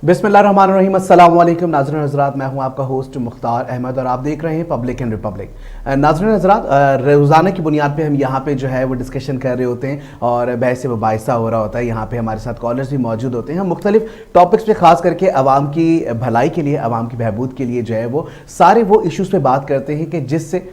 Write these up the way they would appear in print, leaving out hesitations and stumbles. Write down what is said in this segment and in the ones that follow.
बिस्मिल्लाहिर्रहमानिर्रहीम। अस्सलाम वालेकुम नाज़रीन हज़रात, मैं हूं आपका होस्ट मुख्तार अहमद और आप देख रहे हैं पब्लिक एंड रिपब्लिक। नाज़रीन हज़रात, रोज़ाना की बुनियाद पे हम यहाँ पे जो है वो डिस्कशन कर रहे होते हैं और बहस मुबाहिसा हो रहा होता है। यहाँ पे हमारे साथ कॉलर्स भी मौजूद होते हैं। हम मुख्तलिफ टॉपिक्स पे ख़ास करके आवाम की भलाई के लिए, आवाम की बहबूद के लिए जो है वो सारे वो इशूज़ पे बात करते हैं कि जिससे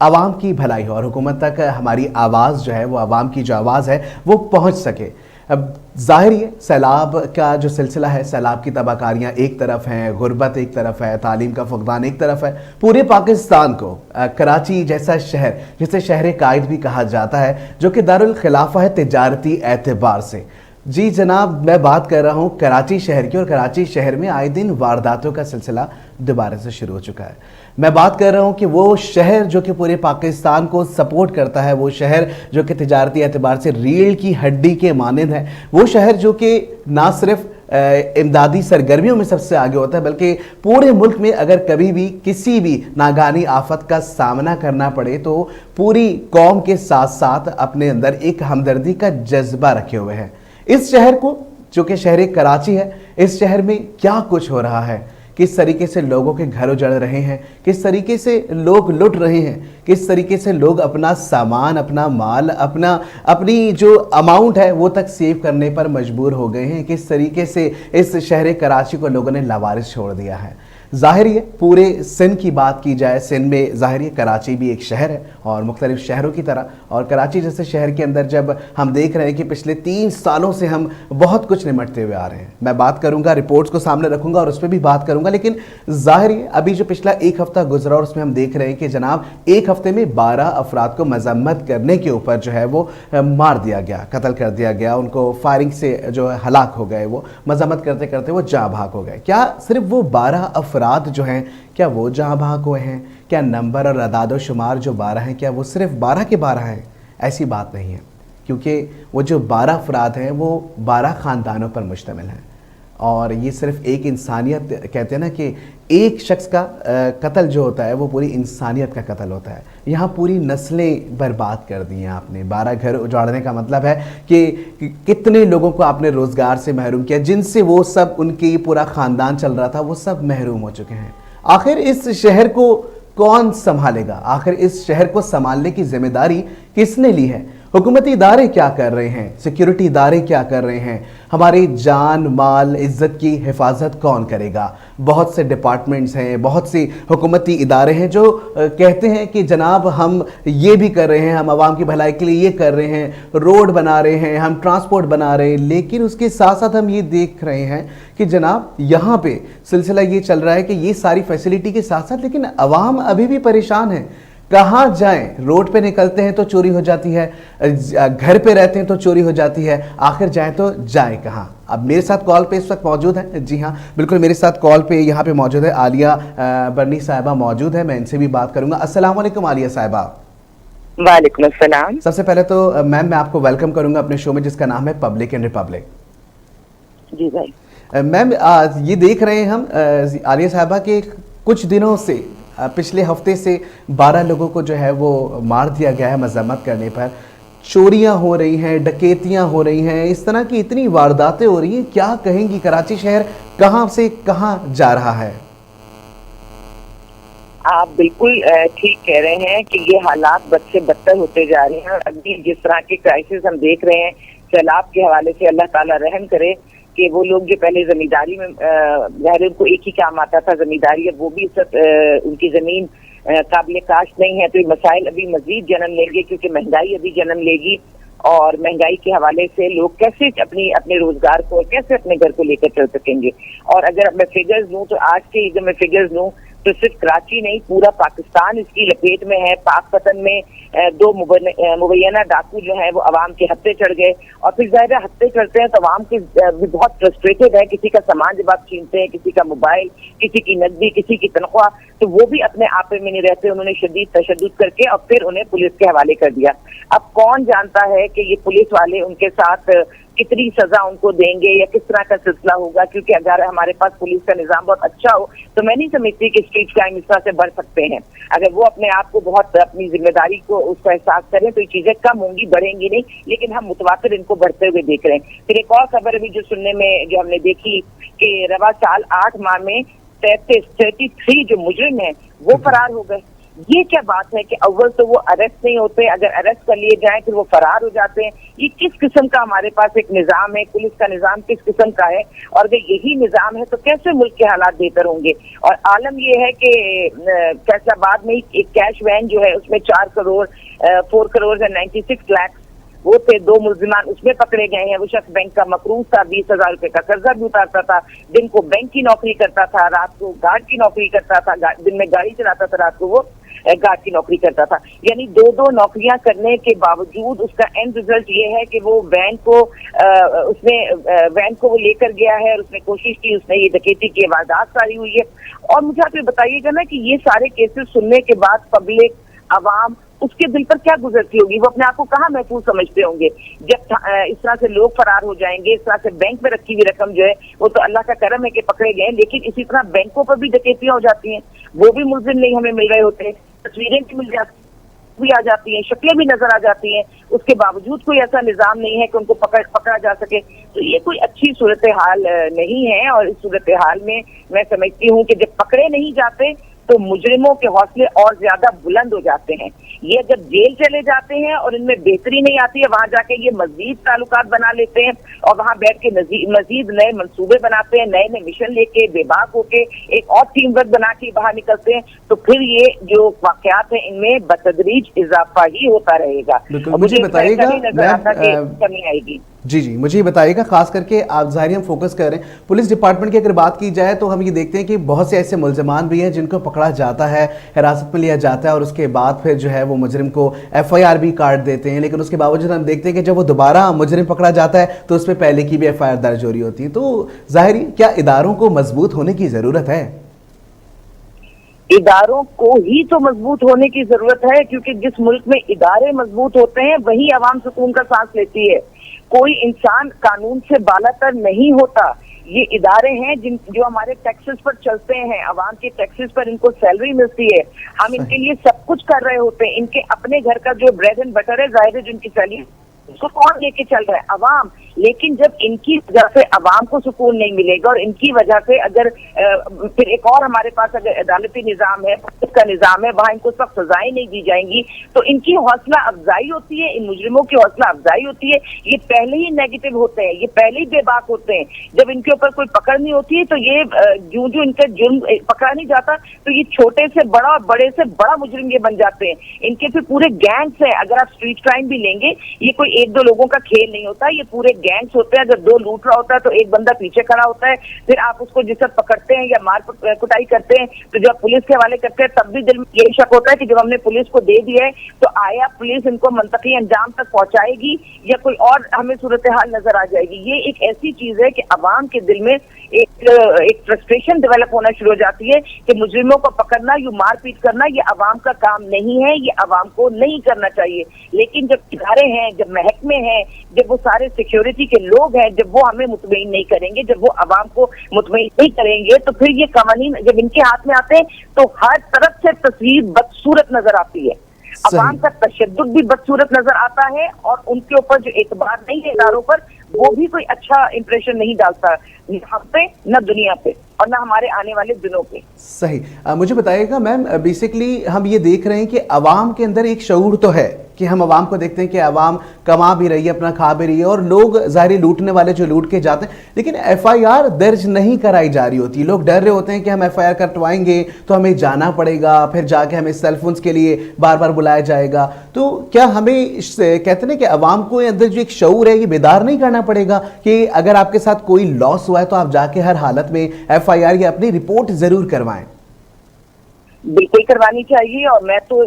आवाम की भलाई हो और हुकूमत तक हमारी आवाज़ जो है वो, आवाम की जो आवाज़ है वो पहुँच सके। अब ज़ाहिर है सैलाब का जो सिलसिला है, सैलाब की तबाहकारियाँ एक तरफ हैं, गुर्बत एक तरफ है, तालीम का फुकदान एक तरफ है। पूरे पाकिस्तान को कराची जैसा शहर, जिसे शहर कायद भी कहा जाता है, जो कि दारुल खिलाफा है तिजारती एतबार से। जी जनाब, मैं बात कर रहा हूँ कराची शहर की, और कराची शहर में आए दिन वारदातों का सिलसिला दोबारा से शुरू हो चुका है। मैं बात कर रहा हूँ कि वो शहर जो कि पूरे पाकिस्तान को सपोर्ट करता है, वो शहर जो कि तिजारती एतबार से रीढ़ की हड्डी के मानंद है, वो शहर जो कि ना सिर्फ इमदादी सरगर्मियों में सबसे आगे होता है, बल्कि पूरे मुल्क में अगर कभी भी किसी भी नागानी आफत का सामना करना पड़े तो पूरी कौम के साथ साथ अपने अंदर एक हमदर्दी का जज्बा रखे हुए हैं। इस शहर को, जो कि शहर कराची है, इस शहर में क्या कुछ हो रहा है, किस तरीके से लोगों के घर उजड़ रहे हैं, किस तरीके से लोग लुट रहे हैं, किस तरीके से लोग अपना सामान, अपना माल, अपनी जो अमाउंट है वो तक सेव करने पर मजबूर हो गए हैं, किस तरीके से इस शहर कराची को लोगों ने लावारिस छोड़ दिया है। ज़ाहिर है पूरे सिंध की बात की जाए, सिंध में ज़ाहिर है कराची भी एक शहर है और मुख्तलिफ शहरों की तरह, और कराची जैसे शहर के अंदर जब हम देख रहे हैं कि पिछले 3 सालों से हम बहुत कुछ निमटते हुए आ रहे हैं। मैं बात करूंगा, रिपोर्ट्स को सामने रखूंगा और उस पर भी बात करूंगा, लेकिन ज़ाहिर है अभी जो पिछला 1 हफ्ता गुजरा और उसमें हम देख रहे हैं कि जनाब 1 हफ्ते में 12 अफराद को मजम्मत करने के ऊपर जो है वो मार दिया गया, कत्ल कर दिया गया, उनको फायरिंग से जो है हलाक हो गए, वो मजम्मत करते करते वो जाँ भाग हो गए। क्या सिर्फ वो 12 अफराद जो हैं, क्या वो जहां भाग हुए हैं? क्या नंबर और अदाद शुमार जो 12 हैं, क्या वो सिर्फ 12 के 12 हैं? ऐसी बात नहीं है, क्योंकि वो जो 12 अफराद हैं वो 12 ख़ानदानों पर मुश्तमिल हैं। और ये सिर्फ एक इंसानियत, कहते हैं ना कि एक शख्स का कत्ल जो होता है वो पूरी इंसानियत का कत्ल होता है। यहाँ पूरी नस्लें बर्बाद कर दी हैं आपने। 12 घर उजाड़ने का मतलब है कि कितने लोगों को आपने रोज़गार से महरूम किया, जिनसे वो सब, उनके पूरा ख़ानदान चल रहा था, वो सब महरूम हो चुके हैं। आखिर इस शहर को कौन संभालेगा? आखिर इस शहर को संभालने की जिम्मेदारी किसने ली है? हुकूमती इदारे क्या कर रहे हैं? सिक्योरिटी इदारे क्या कर रहे हैं? हमारी जान माल इज़्ज़त की हिफाजत कौन करेगा? बहुत से डिपार्टमेंट्स हैं, बहुत सी हुकूमती इदारे हैं जो कहते हैं कि जनाब हम ये भी कर रहे हैं, हम आवाम की भलाई के लिए ये कर रहे हैं, रोड बना रहे हैं, हम ट्रांसपोर्ट बना रहे हैं, लेकिन उसके साथ साथ हम ये देख रहे हैं कि जनाब यहाँ पे सिलसिला ये चल रहा है कि ये सारी फैसिलिटी के साथ साथ लेकिन आवाम अभी भी परेशान है। कहाँ जाएं? रोड पे निकलते हैं तो चोरी हो जाती है, घर पे रहते हैं तो चोरी हो जाती है, आखिर जाएं तो जाएं कहाँ? अब मेरे साथ कॉल पे इस वक्त मौजूद है, जी हाँ बिल्कुल, मेरे साथ कॉल पे यहाँ पे मौजूद है आलिया बर्नी साहिबा मौजूद है। मैं इनसे भी बात करूंगा। अस्सलाम वालेकुम आलिया साहिबा। वालेकुम अस्सलाम। सबसे पहले तो मैम मैं आपको वेलकम करूंगा अपने शो में, जिसका नाम है पब्लिक एंड रिपब्लिक। जी भाई। मैम ये देख रहे हैं हम आलिया साहिबा के कुछ दिनों से, पिछले हफ्ते से 12 लोगों को जो है वो मार दिया गया है मजम्मत करने पर। चोरियां हो रही हैं, डकैतियां हो रही हैं, इस तरह की इतनी वारदातें हो रही हैं। क्या कहेंगी, कराची शहर कहां से कहां जा रहा है? आप बिल्कुल ठीक कह रहे हैं कि ये हालात बद से बदतर होते जा रहे हैं। अभी जिस तरह के क्राइसिस हम देख रहे हैं सैलाब के हवाले से, अल्लाह ताला रहम करे कि वो लोग जो पहले जमींदारी में ज़ाहिर उनको एक ही काम आता था जमींदारी, अब वो भी उनकी जमीन काबिल काश्त नहीं है, तो ये मसाइल अभी मजीद जन्म लेंगे, क्योंकि महंगाई अभी जन्म लेगी। और महंगाई के हवाले से लोग कैसे अपने रोजगार को, कैसे अपने घर को लेकर चल सकेंगे? और अगर मैं फिगर्स लूँ तो आज के जब मैं फिगर्स लूँ तो सिर्फ कराची नहीं, पूरा पाकिस्तान इसकी लपेट में है। पाकपतन में 2 मुबैना डाकू जो है वो अवाम के हत्थे चढ़ गए, और फिर ज़ाहिर हत्थे चढ़ते हैं तो अवाम के भी बहुत फ्रस्ट्रेटेड है। किसी का सामान जब आप छीनते हैं, किसी का मोबाइल, किसी की नकदी, किसी की तनख्वाह, तो वो भी अपने आपे में नहीं रहते, उन्होंने शदीद तशद्दुद करके और फिर उन्हें पुलिस के हवाले कर दिया। अब कौन जानता है कि ये पुलिस वाले उनके साथ कितनी सजा उनको देंगे या किस तरह का सिलसिला होगा, क्योंकि अगर हमारे पास पुलिस का निजाम बहुत अच्छा हो तो मैं नहीं समझती कि स्ट्रीट क्राइम इस तरह से बढ़ सकते हैं। अगर वो अपने आप को बहुत अपनी जिम्मेदारी को उसका एहसास करें तो ये चीजें कम होंगी, बढ़ेंगी नहीं, लेकिन हम मुतवातिर इनको बढ़ते हुए देख रहे हैं। फिर एक और खबर अभी जो सुनने में जो हमने देखी कि रवा साल 8 माह में 33 जो मुजरिम है वो फरार हो गए। ये क्या बात है कि अव्वल तो वो अरेस्ट नहीं होते, अगर अरेस्ट कर लिए जाएं फिर वो फरार हो जाते हैं। ये किस किस्म का हमारे पास एक निजाम है, पुलिस का निजाम किस किस्म का है? और अगर यही निजाम है तो कैसे मुल्क के हालात बेहतर होंगे? और आलम ये है कि फैसलाबाद में एक कैश वैन जो है उसमें 4 करोड़ 4 करोड़ 96 लाख वो थे, 2 मुलजिमान उसमें पकड़े गए हैं। वो शख्स बैंक का मकरूज था, 20,000 रुपए का कर्जा भी उतारता था, दिन को बैंक की नौकरी करता था, रात को गार्ड की नौकरी करता था, दिन में गाड़ी चलाता था, रात को वो गार्ड की नौकरी करता था। यानी 2 नौकरियां करने के बावजूद उसका एंड रिजल्ट ये है कि वो वैन को वो लेकर गया है और उसने कोशिश की, उसने ये डकैती की वारदात सारी हुई है। और मुझे आप ये बताइएगा ना कि ये सारे केसेस सुनने के बाद पब्लिक, अवाम, उसके दिल पर क्या गुजरती होगी? वो अपने आप को कहाँ महफूज समझते होंगे जब इस तरह से लोग फरार हो जाएंगे? इस तरह से बैंक में रखी हुई रकम जो है वो तो अल्लाह का करम है कि पकड़े गए, लेकिन इसी तरह बैंकों पर भी डकैतियां हो जाती हैं, वो भी मुलजिम नहीं हमें मिल रहे होते, तस्वीरें भी मिल जाती भी आ जाती हैं, शक्लें भी नजर आ जाती हैं, उसके बावजूद कोई ऐसा निजाम नहीं है कि उनको पकड़ा जा सके। तो ये कोई अच्छी सूरत हाल नहीं है। और इस सूरत हाल में मैं समझती हूँ कि जब पकड़े नहीं जाते तो मुजरिमों के हौसले और ज्यादा बुलंद हो जाते हैं। ये जब जेल चले जाते हैं और इनमें बेहतरी नहीं आती है, वहां जाके ये मजीद ताल्लुकात बना लेते हैं और वहां बैठ के मजीद नए मंसूबे बनाते हैं, नए नए मिशन लेके बेबाक होके एक और टीम वर्क बना के बाहर निकलते हैं। तो फिर ये जो वाकयात है इनमें बतदरीज इजाफा ही होता रहेगा। मुझे बताइएगा कमी आएगी। जी, मुझे बताइएगा, खास करके आप ज़ाहिर हम फोकस कर रहे हैं पुलिस डिपार्टमेंट की अगर बात की जाए तो हम ये देखते हैं कि बहुत से ऐसे मुलजमान भी हैं जिनको पकड़ा जाता है, हिरासत में लिया जाता है और उसके बाद फिर जो है वो मुजरिम को FIR भी काट देते हैं, लेकिन उसके बावजूद हम देखते हैं कि जब वो दोबारा मुजरिम पकड़ा जाता है तो उस पर पहले की भी FIR दर्ज हो रही होती है। तो ज़ाहिर क्या इदारों को मजबूत होने की ज़रूरत है? इदारों को ही तो मजबूत होने की जरूरत है, क्योंकि जिस मुल्क में इदारे मजबूत होते हैं वही आवाम सुकून का सांस लेती है। कोई इंसान कानून से बालातर नहीं होता। ये इदारे हैं जो हमारे टैक्सेस पर चलते हैं, आवाम के टैक्सेस पर इनको सैलरी मिलती है, हम इनके लिए सब कुछ कर रहे होते हैं। इनके अपने घर का जो ब्रेड एंड बटर है, जाहिर है जिनकी सैलरी उसको कौन लेके चल रहा है? अवाम। लेकिन जब इनकी वजह से अवाम को सुकून नहीं मिलेगा और इनकी वजह से अगर फिर एक और हमारे पास अगर अदालती निजाम है, पुलिस का निजाम है, वहां इनको सख्त सजाएं नहीं दी जाएंगी तो इनकी हौसला अफजाई होती है, इन मुजरिमों की हौसला अफजाई होती है। ये पहले ही नेगेटिव होते हैं, ये पहले ही बेबाक होते हैं। जब इनके ऊपर कोई पकड़ नहीं होती है तो ये जो इनका जुर्म पकड़ा नहीं जाता तो ये छोटे से बड़ा और बड़े से बड़ा मुजरिम ये बन जाते हैं। इनके फिर पूरे गैंग्स हैं। अगर आप स्ट्रीट क्राइम भी लेंगे, ये कोई 1-2 लोगों का खेल नहीं होता, ये पूरे गैंग्स होते हैं। अगर 2 लूट रहा होता है तो एक बंदा पीछे खड़ा होता है, फिर आप उसको जिस वक्त पकड़ते हैं या मार कुटाई करते हैं तो जब पुलिस के हवाले करते हैं तब भी दिल में यही शक होता है कि जब हमने पुलिस को दे दिया है तो आया पुलिस इनको मंतकी अंजाम तक पहुंचाएगी या कोई और हमें सूरत हाल नजर आ जाएगी। ये एक ऐसी चीज है कि अवाम के दिल में एक फ्रस्ट्रेशन डेवलप होना शुरू हो जाती है कि मुजरिमों को पकड़ना, यूं मारपीट करना ये अवाम का काम नहीं है, ये अवाम को नहीं करना चाहिए। लेकिन जब इदारे हैं, जब महकमे हैं, जब वो सारे सिक्योरिटी के लोग हैं, जब वो हमें मुतमईन नहीं करेंगे, जब वो अवाम को मुतमईन नहीं करेंगे तो फिर ये कवानीन जब इनके हाथ में आते हैं तो हर तरफ से तस्वीर बदसूरत नजर आती है। अवाम का तशद्दुद भी बदसूरत नजर आता है और उनके ऊपर जो एतबार नहीं है इदारों पर, वो भी कोई अच्छा इंप्रेशन नहीं डालता, न हम पे, न दुनिया पे और न हमारे आने वाले दिनों पे। सही। मुझे बताइएगा मैम, बेसिकली हम ये देख रहे हैं कि अवाम के अंदर एक शऊर तो है कि हम अवाम को देखते हैं कि अवाम कमा भी रही है, अपना खा भी रही है और लोग ज़ाहिर लूटने वाले जो लूट के जाते हैं, लेकिन FIR दर्ज नहीं कराई जा रही होती। लोग डर रहे होते हैं कि हम FIR कटवाएंगे तो हमें जाना पड़ेगा, फिर जाके हमें सेलफोन्स के लिए बार बार बुलाया जाएगा। तो क्या हमें कहते हैं कि अवाम को अंदर जो एक शऊर है ये बेदार नहीं करना पड़ेगा कि अगर आपके साथ कोई लॉस हुआ है तो आप जाके हर हालत में FIR या अपनी रिपोर्ट जरूर करवाएं? बिल्कुल करवानी चाहिए। और मैं तो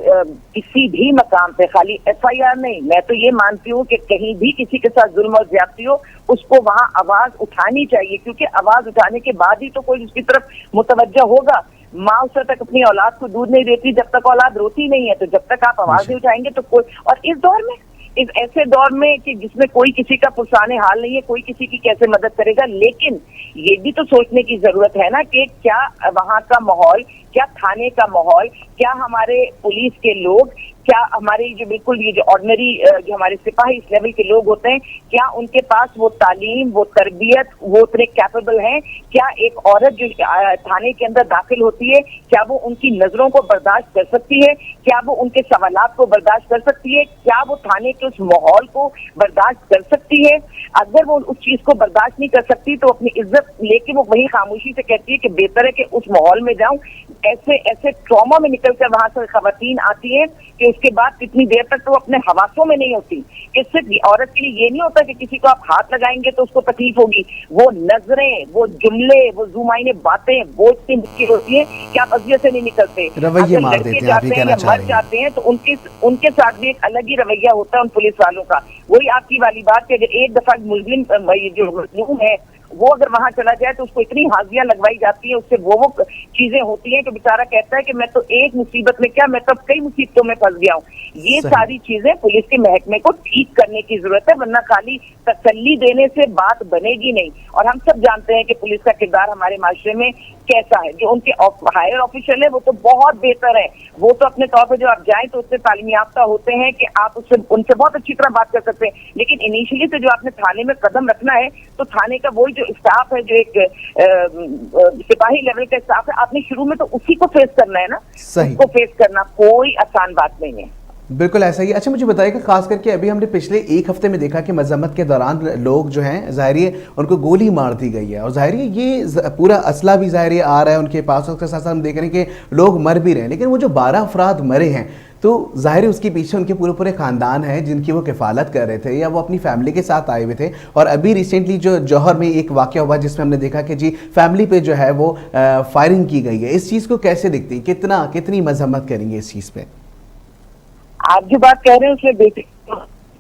किसी भी मकाम पे खाली FIR नहीं, मैं तो ये मानती हूँ कि कहीं भी किसी के साथ जुल्म और ज्यादती हो उसको वहाँ आवाज उठानी चाहिए, क्योंकि आवाज उठाने के बाद ही तो कोई उसकी तरफ मुतवज्जा होगा। माँ उस तक अपनी औलाद को दूध नहीं देती जब तक औलाद रोती नहीं है, तो जब तक आप आवाज नहीं उठाएंगे तो कोई। और इस दौर में इस ऐसे दौर में कि जिसमें कोई किसी का पुरसाने हाल नहीं है, कोई किसी की कैसे मदद करेगा। लेकिन ये भी तो सोचने की जरूरत है ना कि क्या वहां का माहौल, क्या थाने का माहौल, क्या हमारे पुलिस के लोग, क्या हमारे जो बिल्कुल ये जो ऑर्डिनरी जो हमारे सिपाही इस लेवल के लोग होते हैं, क्या उनके पास वो तालीम, वो तरबियत, वो उतने कैपेबल हैं? क्या एक औरत जो थाने के अंदर दाखिल होती है, क्या वो उनकी नजरों को बर्दाश्त कर सकती है? क्या वो उनके सवालात को बर्दाश्त कर सकती है? क्या वो थाने के उस माहौल को बर्दाश्त कर सकती है? अगर वो उस चीज को बर्दाश्त नहीं कर सकती तो अपनी इज्जत लेके वो वही खामोशी से कहती है कि बेहतर है कि उस माहौल में जाऊं। ऐसे ऐसे ट्रॉमा में निकलकर वहां से खवातीन आती है कि उसके बाद कितनी देर तक तो वो अपने हवासों में नहीं होती। कि सिर्फ औरत के लिए ये नहीं होता कि किसी को आप हाथ लगाएंगे तो उसको तकलीफ होगी, वो नजरें, वो जुमले, वो जुमाइने बातें, वो इतनी मुश्किल होती है कि आप अजियत से नहीं निकलते। रवैये मार देते हैं, आप ये कहना चाह रहे हैं। मर जाते हैं तो उनके साथ भी एक अलग ही रवैया होता है उन पुलिस वालों का। वही आपकी वाली बात कि अगर एक दफा मुस्लिम जो मजलूम है वो अगर वहां चला जाए तो उसको इतनी हाजियां लगवाई जाती है, उससे वो चीजें होती हैं कि बेचारा कहता है कि मैं तो एक मुसीबत में क्या, मैं तो कई मुसीबतों में फंस गया हूँ। ये सारी चीजें पुलिस के महकमे को ठीक करने की जरूरत है, वरना खाली तसल्ली देने से बात बनेगी नहीं। और हम सब जानते हैं कि पुलिस का किरदार हमारे माशरे में कैसा है। जो उनके हायर ऑफिशियल है वो तो बहुत बेहतर है, वो तो अपने तौर पर जो आप जाएं तो उससे तालीम याफ्ता होते हैं कि आप उससे उनसे बहुत अच्छी तरह बात कर सकते हैं। लेकिन इनिशियली से जो आपने थाने में कदम रखना है तो थाने का वही जो स्टाफ है, जो एक सिपाही लेवल का स्टाफ है, आपने शुरू में तो उसी को फेस करना है ना। उसको फेस करना कोई आसान बात नहीं है। बिल्कुल ऐसा ही। अच्छा मुझे बताइएगा, खास करके अभी हमने पिछले एक हफ्ते में देखा कि मजम्मत के दौरान लोग जो हैं ज़ाहिर है उनको गोली मार दी गई है, और ज़ाहिर है ये पूरा असला भी ज़ाहिर आ रहा है उनके पास। उसके साथ साथ हम देख रहे हैं कि लोग मर भी रहे हैं, लेकिन वो जो 12 अफराद मरे हैं तो ज़ाहिर है उसके पीछे उनके पूरे पूरे ख़ानदान हैं जिनकी वो किफ़ालत कर रहे थे या वो अपनी फैमिली के साथ आए हुए थे। और अभी रिसेंटली जो जौहर में एक वाक़या हुआ जिसमें हमने देखा कि जी फैमिली पे जो है वो फायरिंग की गई है। इस चीज़ को कैसे देखती है, कितनी मजम्मत करेंगे इस चीज़ पे? आप जो बात कह रहे हैं उसमें बेसिक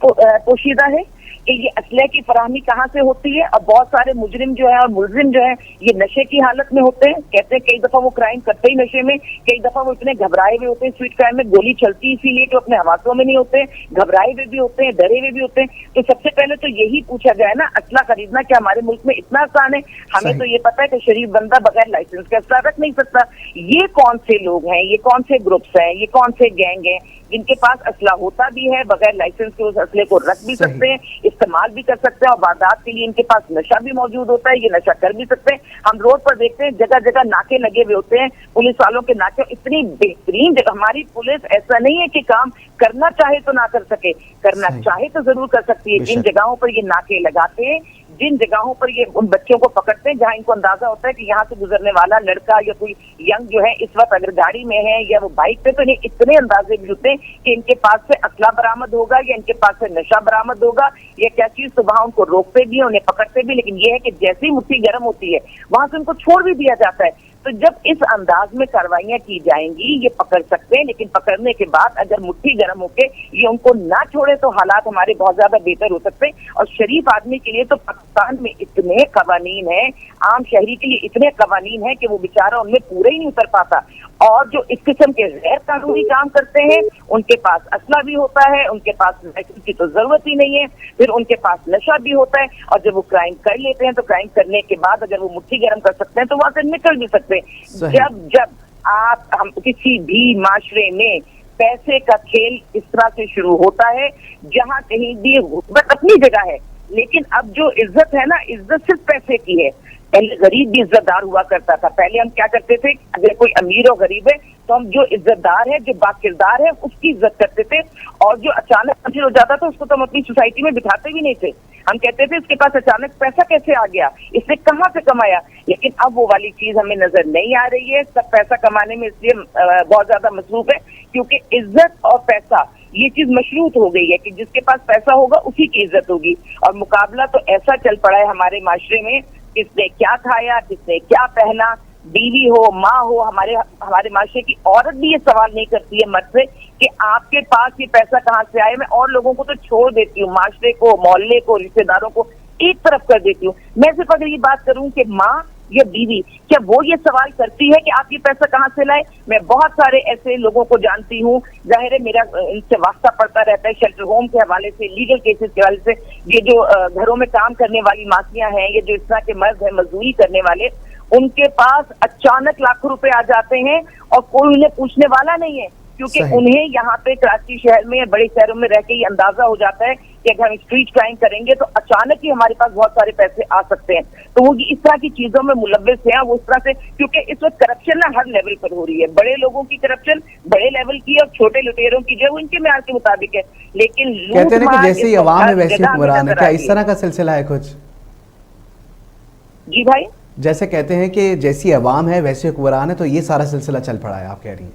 पोशीदा है कि ये असले की फराहमी कहाँ से होती है। अब बहुत सारे मुजरिम जो है और मुलजिम जो है ये नशे की हालत में होते हैं। कहते हैं कई दफा वो क्राइम करते ही नशे में, कई दफा वो इतने घबराए हुए होते हैं। स्वीट क्राइम में गोली चलती इसीलिए कि अपने हवासों में नहीं होते, घबराए हुए भी होते हैं, डरे हुए भी होते हैं। तो सबसे पहले तो यही पूछा जाए ना, असला खरीदना क्या हमारे मुल्क में इतना आसान है? हमें तो ये पता है कि शरीफ बंदा बगैर लाइसेंस के असला रख नहीं सकता। ये कौन से लोग हैं, ये कौन से ग्रुप्स हैं, ये कौन से गैंग हैं जिनके पास असला होता भी है, बगैर लाइसेंस के उस असले को रख भी सकते हैं, इस्तेमाल भी कर सकते हैं, और वारदात के लिए इनके पास नशा भी मौजूद होता है, ये नशा कर भी सकते हैं। हम रोड पर देखते हैं जगह जगह नाके लगे हुए होते हैं, पुलिस वालों के नाके। इतनी बेहतरीन जगह हमारी पुलिस, ऐसा नहीं है कि काम करना चाहे तो ना कर सके, करना चाहे तो जरूर कर सकती है। जिन जगहों पर ये नाके लगाते हैं, जिन जगहों पर ये उन बच्चों को पकड़ते हैं जहां इनको अंदाजा होता है कि यहाँ से गुजरने वाला लड़का या कोई यंग जो है इस वक्त अगर गाड़ी में है या वो बाइक पे, तो इन्हें इतने अंदाजे भी होते हैं कि इनके पास से असला बरामद होगा या इनके पास से नशा बरामद होगा या क्या चीज। तो वहां उनको रोकते भी, उन्हें पकड़ते भी, लेकिन ये है कि जैसे ही मुट्ठी गर्म होती है वहां से उनको छोड़ भी दिया जाता है। तो जब इस अंदाज में कार्रवाइयां की जाएंगी ये पकड़ सकते हैं, लेकिन पकड़ने के बाद अगर मुट्ठी गर्म होके ये उनको ना छोड़े तो हालात हमारे बहुत ज्यादा बेहतर हो सकते हैं। और शरीफ आदमी के लिए तो पाकिस्तान में इतने कवानीन है, आम शहरी के लिए इतने कवानीन है कि वो बेचारा उनमें पूरे ही नहीं उतर पाता। और जो इस किस्म के गैर कानूनी काम करते हैं उनके पास असला भी होता है, उनके पास लाइसेंस की तो जरूरत ही नहीं है, फिर उनके पास नशा भी होता है। और जब वो क्राइम कर लेते हैं तो क्राइम करने के बाद अगर वो मुट्ठी गर्म कर सकते हैं तो वहां से निकल भी सकते हैं। जब हम किसी भी माशरे में पैसे का खेल इस तरह से शुरू होता है जहां कहीं भी बस अपनी जगह है, लेकिन अब जो इज्जत है ना, इज्जत सिर्फ पैसे की है। पहले गरीब भी इज्जतदार हुआ करता था। पहले हम क्या करते थे, अगर कोई अमीर और गरीब है तो हम जो इज्जतदार है, जो बाकिरदार है, उसकी इज्जत करते थे। और जो अचानक अमीर हो जाता था उसको तो हम अपनी सोसाइटी में बिठाते भी नहीं थे। हम कहते थे इसके पास अचानक पैसा कैसे आ गया, इसने कहाँ से कमाया। लेकिन अब वो वाली चीज हमें नजर नहीं आ रही है। सब पैसा कमाने में इसलिए बहुत ज्यादा मसरूफ है क्योंकि इज्जत और पैसा ये चीज मशरूत हो गई है कि जिसके पास पैसा होगा उसी की इज्जत होगी। और मुकाबला तो ऐसा चल पड़ा है हमारे माशरे में, किसने क्या खाया, किसने क्या पहना, बीवी हो, माँ हो, हमारे माशरे की औरत भी ये सवाल नहीं करती है मर्द से कि आपके पास ये पैसा कहाँ से आया। मैं और लोगों को तो छोड़ देती हूँ, माशरे को, मोहल्ले को, रिश्तेदारों को एक तरफ कर देती हूँ। मैं सिर्फ अगर ये बात करूँ कि माँ या बीवी, क्या वो ये सवाल करती है कि आप ये पैसा कहाँ से लाए? मैं बहुत सारे ऐसे लोगों को जानती हूँ, जाहिर है मेरा इनसे वास्ता पड़ता रहता है शेल्टर होम के हवाले से, लीगल केसेस के हवाले से। ये जो घरों में काम करने वाली मासियां हैं, ये जो इस तरह के मर्द हैं मजदूरी करने वाले, उनके पास अचानक लाखों रुपए आ जाते हैं और कोई उन्हें पूछने वाला नहीं है, क्योंकि उन्हें यहाँ पे कराची शहर में, बड़े शहरों में रह के ये अंदाजा हो जाता है कि अगर हम स्ट्रीट क्राइम करेंगे तो अचानक ही हमारे पास बहुत सारे पैसे आ सकते हैं। तो वो इस तरह की चीजों में मुलव्वस हैं, वो इस तरह से, क्योंकि इस वक्त करप्शन ना हर लेवल पर हो रही है। बड़े लोगों की करप्शन बड़े लेवल की और छोटे लुटेरों की जो है वो इनके म्यार के मुताबिक है। लेकिन कहते हैं कि जैसे अवाम है वैसे हुक्मरान है, क्या इस तरह का सिलसिला है कुछ? जी भाई, जैसे कहते हैं कि जैसी अवाम है वैसे हुक्मरान है, तो ये सारा सिलसिला चल पड़ा है, आप कह रही हैं?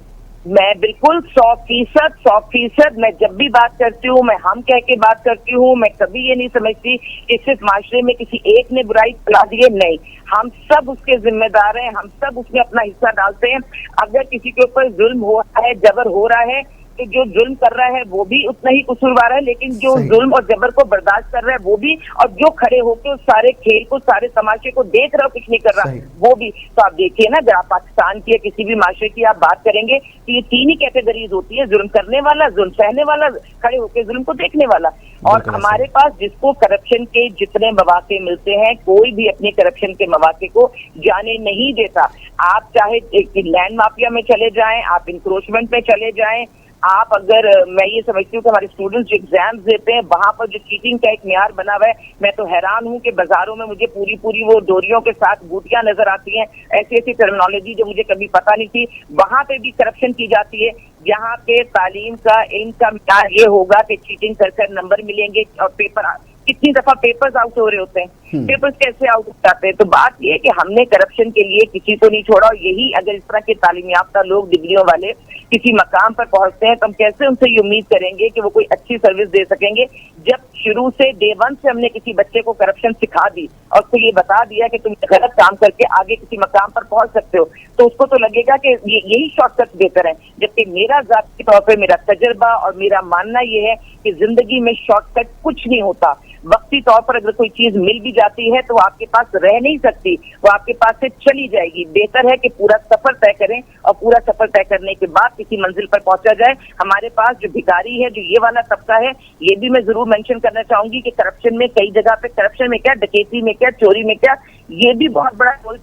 मैं बिल्कुल 100%, मैं जब भी बात करती हूँ, मैं हम कह के बात करती हूँ। मैं कभी ये नहीं समझती कि सिर्फ माशरे में किसी एक ने बुराई फैला दी है, नहीं, हम सब उसके जिम्मेदार हैं, हम सब उसमें अपना हिस्सा डालते हैं। अगर किसी के ऊपर जुल्म हो रहा है, जबर हो रहा है, तो जो जुल्म कर रहा है वो भी उतना ही कसूरवार है, लेकिन जो जुल्म और जबर को बर्दाश्त कर रहा है वो भी, और जो खड़े होकर उस सारे खेल को, सारे तमाशे को देख रहा हो, कुछ नहीं कर रहा वो भी। तो आप देखिए ना, जब आप पाकिस्तान की या किसी भी माशरे की आप बात करेंगे तो ये तीन ही कैटेगरीज होती है, जुल्म करने वाला, जुल्म सहने वाला, खड़े होकर जुल्म को देखने वाला। और हमारे पास जिसको करप्शन के जितने मौके मिलते हैं, कोई भी अपने करप्शन के मौके को जाने नहीं देता। आप चाहे लैंड माफिया में चले जाएं, आप इंक्रोचमेंट में चले जाएं, आप अगर, मैं ये समझती हूँ कि हमारे स्टूडेंट्स जो एग्जाम्स देते हैं वहां पर जो चीटिंग का एक म्यार बना हुआ है, मैं तो हैरान हूँ कि बाजारों में मुझे पूरी पूरी वो डोरियों के साथ बूटियां नजर आती हैं, ऐसी ऐसी टर्मिनोलॉजी जो मुझे कभी पता नहीं थी, वहां पे भी करप्शन की जाती है। यहाँ पे तालीम का इनका म्यार ये होगा कि चीटिंग कर कर नंबर मिलेंगे और पेपर, कितनी दफा पेपर्स आउट हो रहे होते हैं, पेपर्स कैसे आउट हो जाते हैं। तो बात यह है कि हमने करप्शन के लिए किसी को नहीं छोड़ा, और यही अगर इस तरह के तालीम याफ्ता लोग, डिग्रियों वाले किसी मकाम पर पहुंचते हैं तो हम कैसे उनसे ये उम्मीद करेंगे कि वो कोई अच्छी सर्विस दे सकेंगे, जब शुरू से डे वन से हमने किसी बच्चे को करप्शन सिखा दी और उसको ये बता दिया कि तुम गलत काम करके आगे किसी मकाम पर पहुंच सकते हो, तो उसको तो लगेगा कि यही शॉर्टकट बेहतर है। जबकि मेरा जाती तौर पर मेरा तजर्बा और मेरा मानना ये है कि जिंदगी में शॉर्टकट कुछ नहीं होता। वक्ती तौर पर अगर कोई चीज मिल भी जाती है तो वो आपके पास रह नहीं सकती, वो आपके पास से चली जाएगी। बेहतर है कि पूरा सफर तय करें और पूरा सफर तय करने के बाद किसी मंजिल पर पहुंचा जाए। हमारे पास जो भिखारी है, जो ये वाला तबका है, ये भी मैं जरूर मेंशन करना चाहूंगी कि करप्शन में कई जगह पे, करप्शन में क्या, डकैती में क्या, चोरी में क्या, ये भी बहुत बड़ा रोल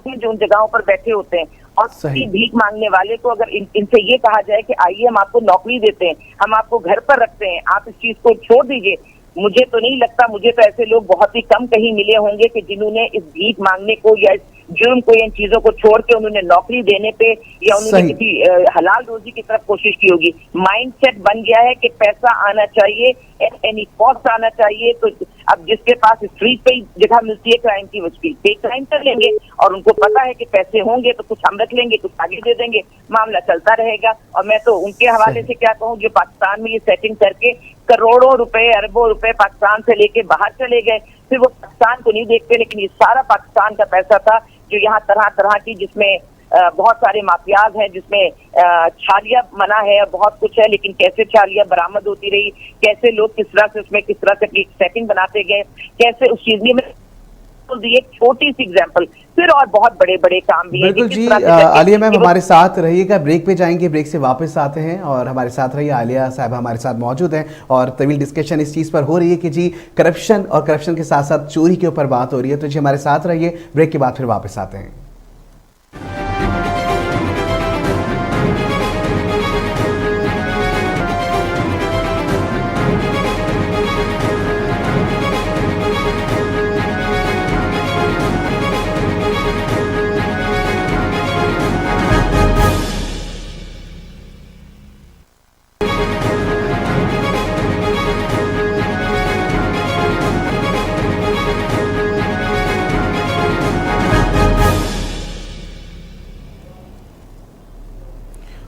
जो उन जगहों पर बैठे होते हैं। और भीख मांगने वाले को अगर इनसे ये कहा जाए कि आइए हम आपको नौकरी देते हैं, हम आपको घर पर रखते हैं, आप इस चीज को छोड़ दीजिए, मुझे तो नहीं लगता, मुझे तो ऐसे लोग बहुत ही कम कहीं मिले होंगे कि जिन्होंने इस भीख मांगने को या इस जुर्म को, इन चीजों को छोड़ के उन्होंने नौकरी देने पे या उन्होंने किसी हलाल रोजी की तरफ कोशिश की होगी। माइंडसेट बन गया है कि पैसा आना चाहिए, एनी कॉस्ट आना चाहिए। तो अब जिसके पास स्ट्रीट पे ही जगह मिलती है क्राइम की, वो स्ट्रीट पे क्राइम कर लेंगे, और उनको पता है कि पैसे होंगे तो कुछ हम रख लेंगे, कुछ आगे दे देंगे, मामला चलता रहेगा। और मैं तो उनके हवाले से क्या कहूँ, जो पाकिस्तान में ये सेटिंग करके करोड़ों रुपए, अरबों रुपए पाकिस्तान से लेके बाहर चले गए, फिर वो पाकिस्तान को नहीं देखते, लेकिन ये सारा पाकिस्तान का पैसा था जो यहाँ तरह तरह की, जिसमें बहुत सारे माफियाज हैं, जिसमें छालियां मना है, बहुत कुछ है, लेकिन कैसे छालियां बरामद होती रही, कैसे लोग किस तरह से उसमें किस तरह से अपनी सेटिंग बनाते गए, कैसे उस चीज में एक छोटी सी एग्जांपल, फिर और बहुत बड़े बड़े काम भी। बिल्कुल जी, आलिया मैम हमारे साथ रहिएगा, ब्रेक पे जाएंगे, ब्रेक से वापस आते हैं और हमारे साथ रहिए। आलिया साहब हमारे साथ मौजूद हैं और तवील डिस्कशन इस चीज़ पर हो रही है कि जी करप्शन और करप्शन के साथ साथ चोरी के ऊपर बात हो रही है। तो जी हमारे साथ रहिए, ब्रेक के बाद फिर वापस आते हैं।